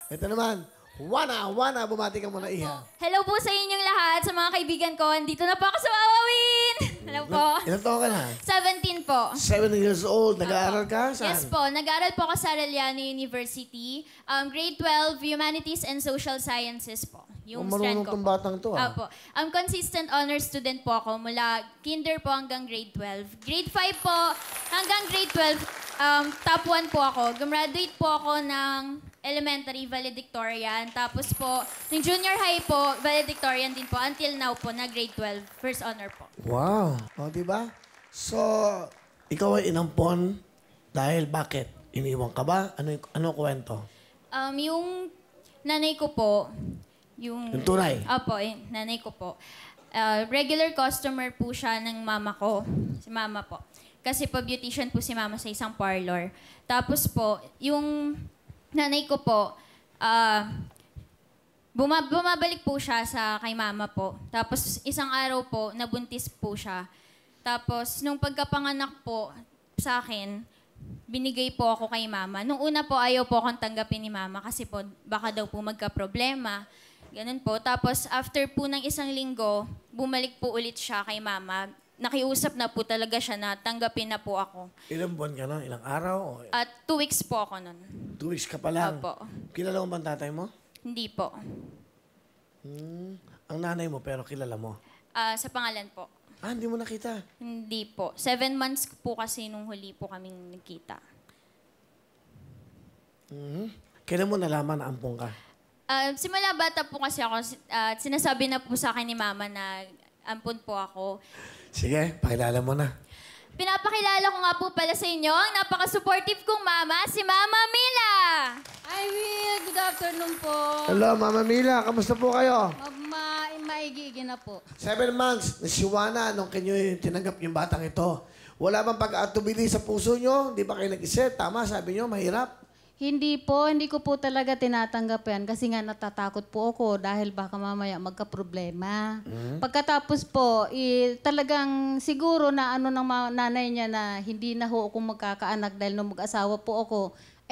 Ito naman, Wana, bumati ka muna, Iha. Hello po sa inyong lahat, sa mga kaibigan ko. Andito na po ako sa Wawawin! Hello po. Ilan taon ka na? 17 po. 7 years old. Nag-aaral ka? Saan? Yes po, nag-aaral po ako sa Arellano University. Grade 12, Humanities and Social Sciences po. Yung strand marunong ko tong po. batang to, ah. Opo. Consistent honor student po ako mula kinder po hanggang grade 12. Grade 5 po hanggang grade 12, top 1 po ako. Gumraduate po ako ng elementary valedictorian. Tapos po, ng junior high po, valedictorian din po. Until now po, na grade 12, first honor po. Wow. O, diba? So, ikaw ay inampon dahil bakit? Iniwan ka ba? Ano kwento? Yung nanay ko po, yung tunay? Opo, yung nanay ko po. Regular customer po siya ng mama ko. Si mama po. Kasi po, beautician po si mama sa isang parlor. Tapos po, yung nanay ko po, bumabalik po siya sa kay mama po. Tapos isang araw po, nabuntis po siya. Tapos nung pagkapanganak po sa akin, binigay po ako kay mama. Nung una po, ayaw po akong tanggapin ni mama kasi po baka daw po magka-problema. Ganun po. Tapos after po ng isang linggo, bumalik po ulit siya kay mama. Nakiusap na po talaga siya na tanggapin na po ako. Ilang buwan ka na? Ilang araw? At 2 weeks po ako nun. 2 weeks ka pa lang? Opo. Kilala mo ba ang tatay mo? Hindi po. Ang nanay mo, pero kilala mo? Sa pangalan po. Hindi mo nakita? Hindi po. 7 months po kasi nung huli po kaming nagkita. Kailan mo nalaman na ampong ka? Simula bata po kasi ako, sinasabi na po sa akin ni mama na ampun po ako. Sige, pakilala mo na. Pinapakilala ko nga po pala sa inyo ang napaka-supportive kong mama, si Mama Mila! Hi, Will. Good afternoon po. Hello, Mama Mila. Kamusta po kayo? Maigigi na po. 7 months, si Juana, nung kanyo tinanggap yung batang ito. Wala bang pag-atubili sa puso nyo? Di ba kayo nag-isip? Tama, sabi nyo, mahirap. Hindi po, hindi ko po talaga tinatanggap yan kasi nga natatakot po ako dahil baka mamaya magka-problema. Pagkatapos po, talagang siguro na ano ng nanay niya na hindi na ho ako magkakaanak dahil nung mag-asawa po ako,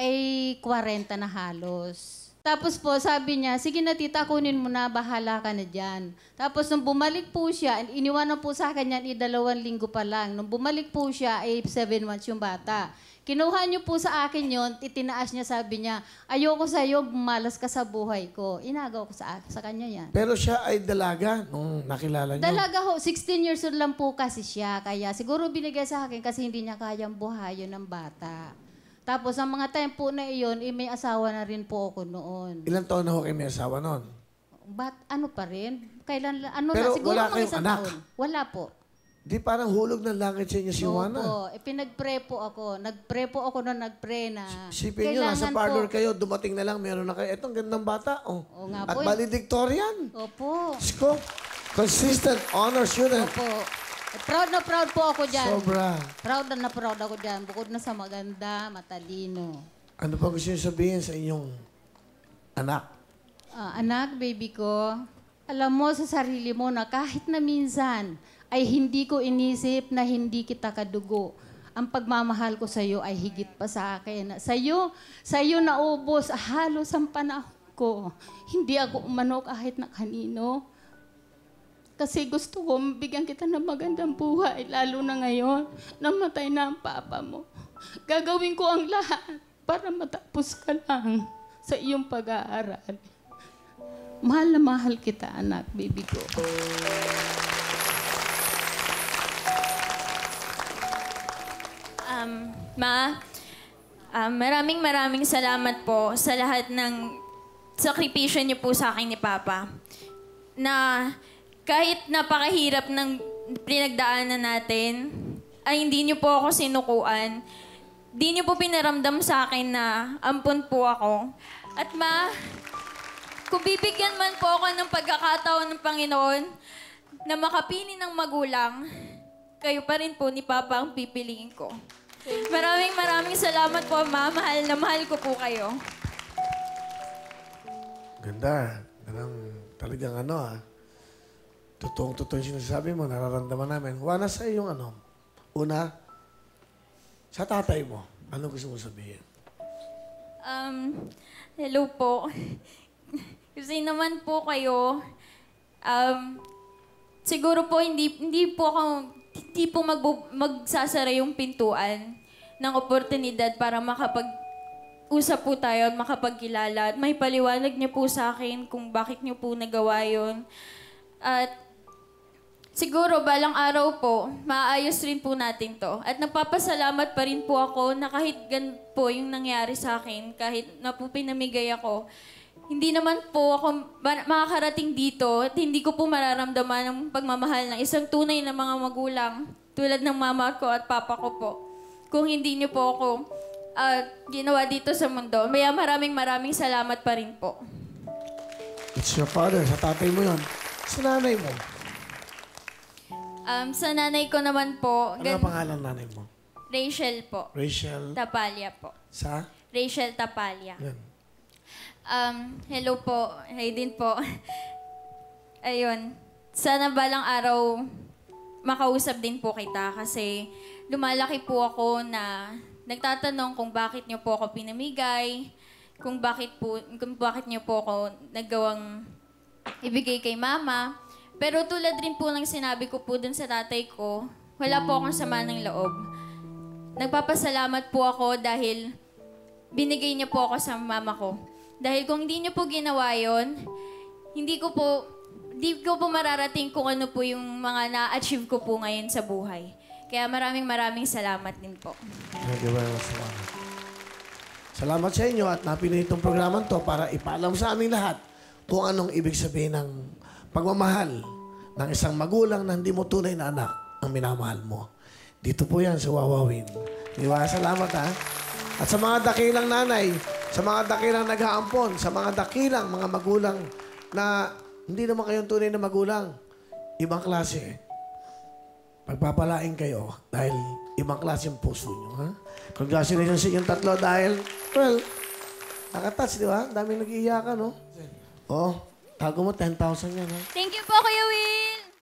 ay 40 na halos. Tapos po, sabi niya, sige na tita, kunin mo na, bahala ka na dyan. Tapos nung bumalik po siya, iniwanan po sa akin yan, 2 linggo pa lang. Nung bumalik po siya, 7 months yung bata. Kinuha niyo po sa akin yon, itinaas niya, sabi niya, ayoko sa'yo, bumalas ka sa buhay ko. Inagaw ko sa kanya yan. Pero siya ay dalaga nung nakilala niyo? Dalaga ho, 16 years old lang po kasi siya. Kaya siguro binigay sa akin kasi hindi niya kayang buhayin ng bata. Tapos ang mga time po na iyon, may asawa na rin po ako noon. Ilang taon na ho kayo may asawa noon? Ano pa rin? Kailan, Pero siguro wala mga kayong isang anak? taon. Wala po. Di parang hulog ng langit sa inyo si Juana. Opo. Pinag-pray po ako. Nag-pray po ako na nag-pray na. Sipin nyo, nasa parlor kayo, dumating na lang, meron na kayo. Etong gandang bata, oh. Oo nga At po. valedictorian. Opo. Sko, consistent honor student. Opo. Proud na proud po ako dyan. Sobra. Proud na proud ako dyan. Bukod na sa maganda, matalino. Ano pa gusto nyo sabihin sa inyong anak? Anak, baby ko, alam mo sa sarili mo na kahit na minsan ay hindi ko inisip na hindi kita kadugo. Ang pagmamahal ko sa iyo ay higit pa sa akin. Sa iyo naubos halos ang panahon ko. Hindi ako umano kahit na kanino. Kasi gusto ko mabigyan kita ng magandang buhay, lalo na ngayon, namatay na ang papa mo. Gagawin ko ang lahat para matapos ka lang sa iyong pag-aaral. Mahal na mahal kita, anak, baby ko. Maraming salamat po sa lahat ng sakripisyo niyo po sa akin ni Papa. Na kahit napakahirap ng pinagdaanan natin, ay hindi niyo po ako sinukuan. Hindi niyo po pinaramdam sa akin na ampun po ako. At kung bibigyan man po ako ng pagkakataon ng Panginoon na makapili ng magulang, kayo pa rin po ni Papa ang pipiliin ko. Maraming salamat po, Ma. Mahal na mahal ko po kayo. Ganda. Talagang totoong-totoo yung sinasabi mo, nararamdaman namin. Juana, sa iyong una, sa tatay mo, ano gusto mo sabihin? Hello po. Kasi naman po kayo, siguro po hindi po magsasara yung pintuan ng oportunidad para makapag-usap po tayo at makapagkilala. At may paliwanag niyo po sa akin kung bakit niyo po nagawa yun. At siguro balang araw po, maayos rin po natin to. At nagpapasalamat pa rin po ako na kahit gan po yung nangyari sa akin, kahit na po pinamigay ako, hindi naman po ako makakarating dito at hindi ko po mararamdaman ang pagmamahal ng isang tunay na mga magulang tulad ng mama ko at papa ko po. Kung hindi niyo po ako ginawa dito sa mundo, maraming salamat pa rin po. It's your father. Sa tatay mo yun. Sa nanay mo. Sa nanay ko naman po, Ano ang pangalan ng nanay mo? Rachel po. Rachel. Tapalya po. Sa? Rachel Tapalya. Yan. Hello po. Hey din po. Ayun. Sana balang araw makausap din po kita kasi lumalaki po ako na nagtatanong kung bakit niyo po ako pinamigay, kung bakit niyo po ako naggawang ibigay kay mama. Pero tulad rin po ng sinabi ko po dun sa tatay ko, wala po akong sama ng loob. Nagpapasalamat po ako dahil binigay niyo po ako sa mama ko. Dahil kung hindi niyo po ginawa yon, hindi ko po mararating kung ano po yung mga na-achieve ko po ngayon sa buhay. Kaya maraming salamat din po. Thank you very much. Salamat sa inyo at napili itong programang to para ipaalam sa aming lahat kung anong ibig sabihin ng pagmamahal ng isang magulang na hindi mo tunay na anak ang minamahal mo. Dito po yan sa Wawawin. Di ba? Salamat ha. At sa mga dakilang nanay, sa mga dakilang naghaampon, sa mga dakilang mga magulang na hindi naman kayong tunay na magulang, ibang klase. Pagpapalain kayo dahil ibang klase yung puso nyo. Ha? Congratulations sa inyong tatlo dahil, well, nakatats, di ba? Daming nag-iiyakan, no? Oh, tago mo, 10,000 yan, ha? Thank you po, Kuya Will!